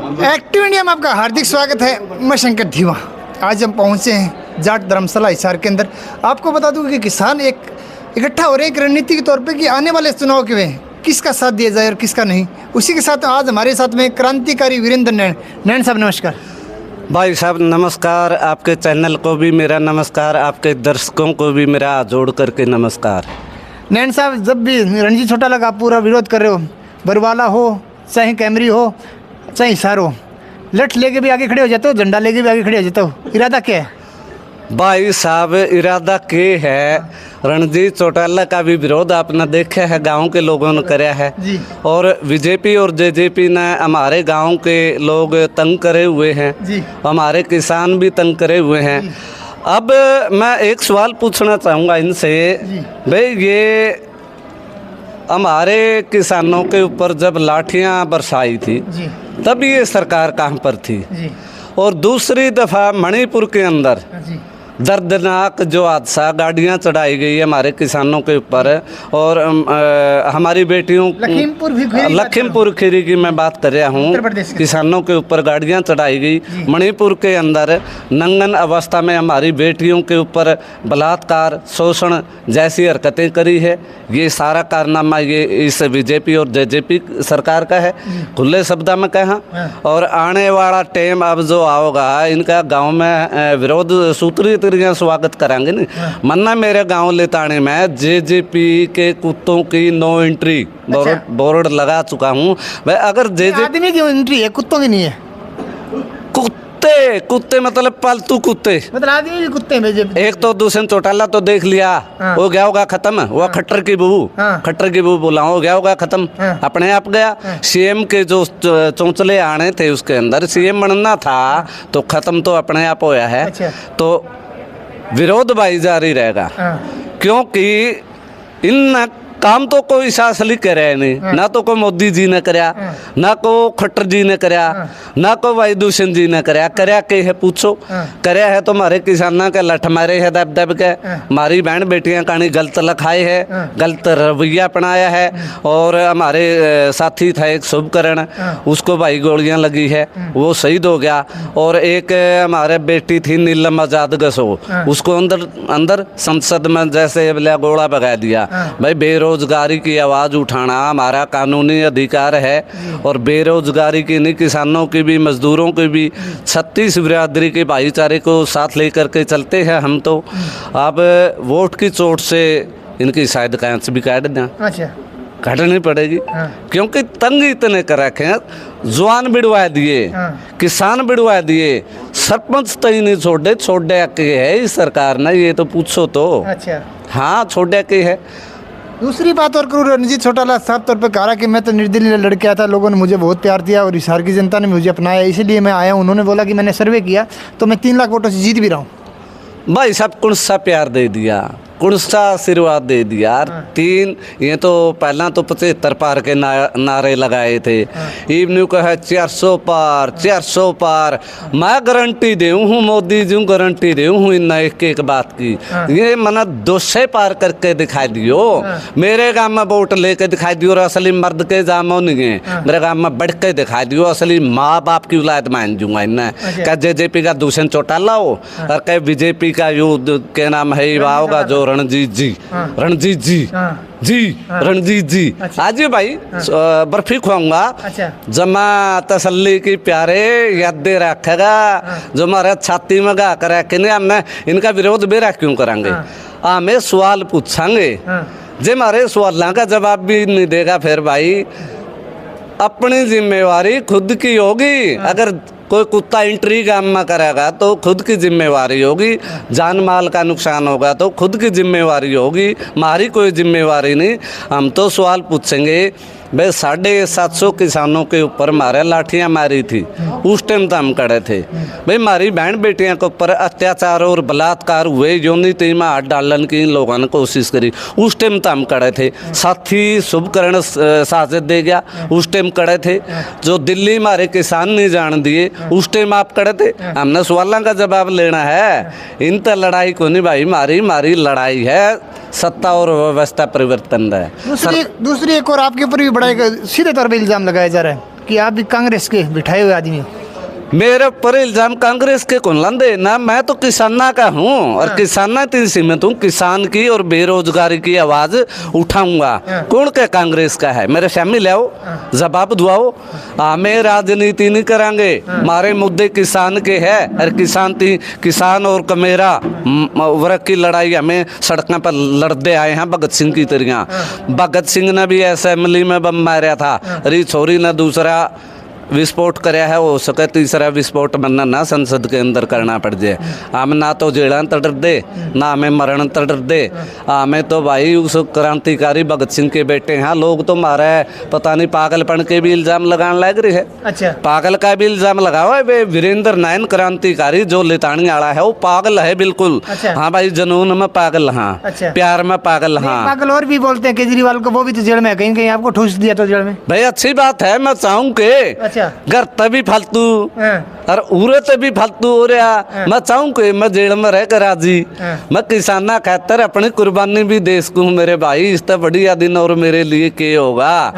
Active India में आपका हार्दिक स्वागत है। मैं शंकर धीवा। आज हम पहुंचे हैं जाट धर्मशाला हिसार के अंदर। आपको बता दूं कि किसान एक इकट्ठा हो रहे हैं एक रणनीति के तौर पे कि आने वाले चुनाव के में किसका साथ दिया जाए और किसका नहीं। उसी के साथ आज हमारे साथ में क्रांतिकारी वीरेंद्र नैन साहब, नमस्कार। भाई साहब नमस्कार, आपके चैनल को भी मेरा नमस्कार, आपके दर्शकों को भी मेरा हाथ जोड़ करके नमस्कार। नैन साहब, जब भी रणजीत चौटाला का पूरा विरोध कर रहे हो, बरवाला हो चाहे कैमरी हो चाहे हिसार हो, लठ लेके भी आगे खड़े हो जाते हो, झंडा लेके भी आगे खड़े हो जाते हो, इरादा क्या है? भाई साहब इरादा के है, रणजीत चौटाला का भी विरोध आपने देखा है, गांव के लोगों ने कराया है जी। और बीजेपी और जेजेपी ने हमारे गांव के लोग तंग करे हुए हैं जी। हमारे किसान भी तंग करे हुए हैं। अब मैं एक सवाल पूछना चाहूँगा इनसे, भाई ये हमारे किसानों के ऊपर जब लाठियाँ बरसाई थी जी। तब ये सरकार कहाँ पर थी? जी। और दूसरी दफ़ा मणिपुर के अंदर जी। दर्दनाक जो हादसा, गाड़ियाँ चढ़ाई गई हमारे किसानों के ऊपर और हमारी बेटियों लखीमपुर खीरी की मैं बात कर रहा हूँ, किसानों के ऊपर गाड़ियाँ चढ़ाई गई। मणिपुर के अंदर नंगन अवस्था में हमारी बेटियों के ऊपर बलात्कार, शोषण जैसी हरकतें करी है। ये सारा कारनामा ये इस बीजेपी और जेजेपी सरकार का है, खुले शब्द में कहा। और आने वाला टाइम अब जो आओगा, इनका गाँव में विरोध सूत्री स्वागत कराएंगे नहीं। मन्ना मेरे गांव लेताने में जेजेपी के कुत्तों की नो एंट्री बोर्ड लगा चुका हूं। भाई अगर जेजेपी आदमी की एंट्री है, कुत्तों की नहीं है। कुत्ते मतलब पालतू कुत्ते, मतलब आदमी भी कुत्ते में। एक तो दूसरे चौटाला तो देख लिया, वो गया होगा खत्म। वो खट्टर की बहू, खट्टर की बहू बोला, वो गया होगा खत्म, अपने आप गया। सीएम के जो चौंचले आने थे उसके अंदर सीएम बनना था तो खत्म तो अपने आप होया है। तो विरोध भाई जारी रहेगा, क्योंकि इन काम तो कोई शासली करे नहीं, ना तो कोई मोदी जी ने कराया, ना को खट्टर जी ने कराया, ना को भाई दूषण जी ने कराया। कराया के है पूछो? कराया है तो हमारे किसानों के लठ मारे है दब दब के, हमारी बहन बेटियां कहानी गलत लिखाए है, गलत रवैया अपनाया है। और हमारे साथी था एक शुभकरण, उसको भाई गोलियां लगी है, वो शहीद हो गया। और एक हमारे बेटी थी नीलम आजाद गसो, उसको अंदर संसद में जैसे गोला भगा दिया। भाई बेरोजगारी की आवाज़ उठाना हमारा कानूनी अधिकार है, और बेरोजगारी की नहीं, किसानों की भी, मजदूरों की भी, 36 बिरादरी के भाईचारे को साथ लेकर के चलते हैं हम। तो अब वोट की चोट से इनकी शायद कैंच भी काट दें। अच्छा, काटनी पड़ेगी, क्योंकि तंग इतने कर रखे हैं। जवान बिड़वा दिए, किसान बिड़वा दिए, सरपंच तय नहीं छोड़े के है इस सरकार ने, ये तो पूछो तो। अच्छा, हाँ छोड़े के है। दूसरी बात और करूँ, रणजीत चौटाला साफ तौर पे कहा कि मैं तो निर्दलीय लड़के आया था, लोगों ने मुझे बहुत प्यार दिया और हिसार की जनता ने मुझे अपनाया, इसलिए मैं आया हूँ। उन्होंने बोला कि मैंने सर्वे किया तो मैं 3 लाख वोटों से जीत भी रहा हूँ। भाई साहब कौन सा प्यार दे दिया, कौन सा आशीर्वाद दे दिया। 3 ये तो पहला तो 75 पार के नारे लगाए थे। इवन्यू कहा 400 पार 400 पार। मैं गारंटी दे हूँ, मोदी जी गारंटी दे हूँ इन एक बात की, ये मना 200 पार करके दिखाई दियो। मेरे गांव में वोट लेके दिखाई दियो, और असली मर्द के जामो नहीं है, मेरे गांव में बढ़ के दिखाई दियो। असली माँ बाप की औलाद मान दूंगा इन्हें। क्या जेजेपी का दूषण चौटाला हो और क्या बीजेपी का युद्ध के नाम है होगा जो रणजीत जी, रणजीत जी जी, रणजीत जी। आज भाई बर्फी खुआऊंगा, जमा तसल्ली की प्यारे यादें रखेगा, जो हमारे छाती में गा कर रखे। हमने इनका विरोध बेरा क्यों करांगे? हमें सवाल पूछांगे, जे हमारे सवालों का जवाब भी नहीं देगा, फिर भाई अपनी जिम्मेवारी खुद की होगी। अगर कोई कुत्ता एंट्री गांव में करेगा तो खुद की जिम्मेवारी होगी, जान माल का नुकसान होगा तो खुद की जिम्मेवारी होगी, हमारी कोई जिम्मेवारी नहीं। हम तो सवाल पूछेंगे, भाई 750 किसानों के ऊपर हमारे लाठियाँ मारी थी, उस टाइम तो हम खड़े थे। भाई हमारी बहन बेटियों के ऊपर अत्याचार और बलात्कार हुए, योनिति में हाथ डालने की इन लोगों ने कोशिश करी, उस टाइम तो हम खड़े थे। साथी शुभकरण साजिद दे गया, उस टाइम खड़े थे। जो दिल्ली हमारे किसान नहीं जान दिए, उस टाइम आप खड़े थे। हमने सवालों का जवाब लेना है, इन तो लड़ाई को नहीं भाई, हमारी लड़ाई है सत्ता और व्यवस्था परिवर्तन है। दूसरी एक और आपके ऊपर भी बड़ा एक सीधे तौर पे इल्जाम लगाया जा रहा है कि आप भी कांग्रेस के बिठाए हुए आदमी हो? मेरे ऊपर इल्जाम कांग्रेस के कौन लांदे ना, मैं तो किसाना का हूँ और किसाना तीन सीमित हूँ। किसान की और बेरोजगारी की आवाज उठाऊंगा। कौन के कांग्रेस का है? मेरे सामने ले आओ, जवाब दुआओ। हमें राजनीति नहीं करांगे, हमारे मुद्दे किसान के है और किसान और कमेरा वर्ग की लड़ाई हमें सड़कों पर लड़ते आए हैं भगत सिंह की तरह। भगत सिंह ने भी असेंबली में बम मारा था, अरे छोरी ने दूसरा विस्फोट कराया है, हो सके तीसरा विस्फोट बनना ना संसद के अंदर करना पड़ जाए। हम ना तो जेड़ा तड़ दे ना हमें मरण तड़ दे, हमें तो भाई उस क्रांतिकारी भगत सिंह के बेटे हैं। लोग तो मारे पता नहीं पागलपन के भी इल्जाम लगाने लग रहे हैं। अच्छा, पागल का भी इल्जाम लगाओ है। वे वीरेंद्र नायन क्रांतिकारी जो लितानी आला है वो पागल है बिल्कुल। अच्छा। हाँ भाई, जनून में पागल, हाँ अच्छा। प्यार में पागल, हाँ पागल और भी बोलते हैं केजरीवाल को, वो भी तो जेल में है, कहीं कहीं आपको ठूस दिया तो जेल में। भाई अच्छी बात है, मैं चाहूँ के अच्छा। घर तभी फालतू हाँ। और उरे तभी फालतू हो रहा। मैं चाहूँ कि मैं जेल में रह कर राजी। मैं किसाना खातर अपनी कुर्बानी भी देश को हूँ मेरे भाई। इस तरह बढ़िया दिन और मेरे लिए क्या होगा।